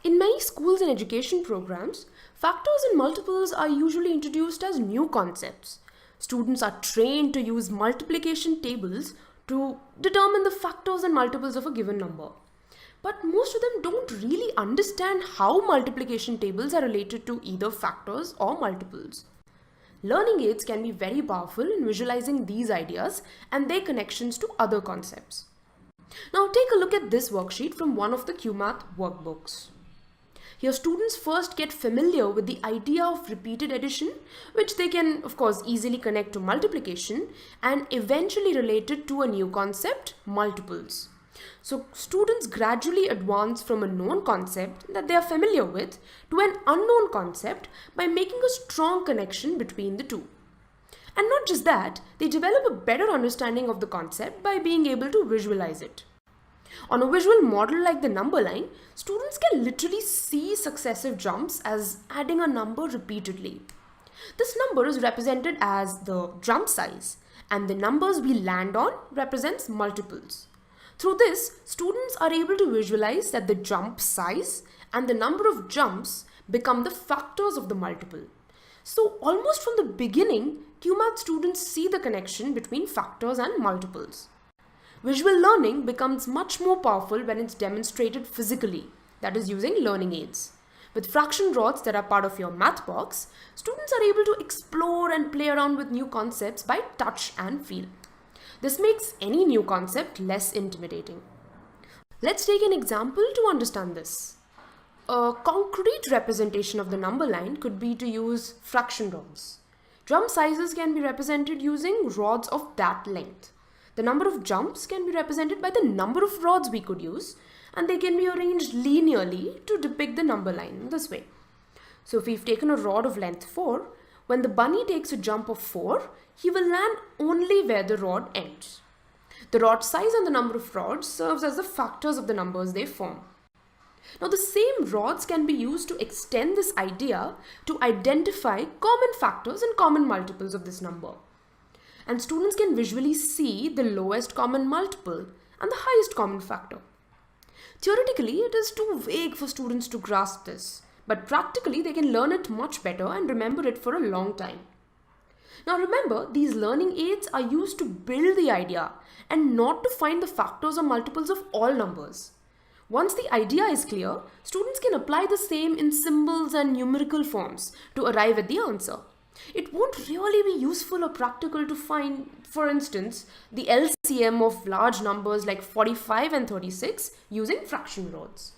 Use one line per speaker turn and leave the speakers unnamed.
In many schools and education programs, factors and multiples are usually introduced as new concepts. Students are trained to use multiplication tables to determine the factors and multiples of a given number. But most of them don't really understand how multiplication tables are related to either factors or multiples. Learning aids can be very powerful in visualizing these ideas and their connections to other concepts. Now take a look at this worksheet from one of the Cuemath workbooks. Here students first get familiar with the idea of repeated addition, which they can of course easily connect to multiplication and eventually relate it to a new concept, multiples. So students gradually advance from a known concept that they are familiar with to an unknown concept by making a strong connection between the two. And not just that, they develop a better understanding of the concept by being able to visualize it. On a visual model like the number line, students can literally see successive jumps as adding a number repeatedly. This number is represented as the jump size, and the numbers we land on represents multiples. Through this, students are able to visualize that the jump size and the number of jumps become the factors of the multiple. So almost from the beginning, Cuemath students see the connection between factors and multiples. Visual learning becomes much more powerful when it's demonstrated physically, that is using learning aids. With fraction rods that are part of your math box, students are able to explore and play around with new concepts by touch and feel. This makes any new concept less intimidating. Let's take an example to understand this. A concrete representation of the number line could be to use fraction rods. Jump sizes can be represented using rods of that length. The number of jumps can be represented by the number of rods we could use, and they can be arranged linearly to depict the number line in this way. So if we've taken a rod of length 4, when the bunny takes a jump of 4, he will land only where the rod ends. The rod size and the number of rods serves as the factors of the numbers they form. Now the same rods can be used to extend this idea to identify common factors and common multiples of this number. And students can visually see the lowest common multiple and the highest common factor. Theoretically, it is too vague for students to grasp this, but practically they can learn it much better and remember it for a long time. Now remember, these learning aids are used to build the idea and not to find the factors or multiples of all numbers. Once the idea is clear, students can apply the same in symbols and numerical forms to arrive at the answer. It won't really be useful or practical to find, for instance, the LCM of large numbers like 45 and 36 using fraction rods.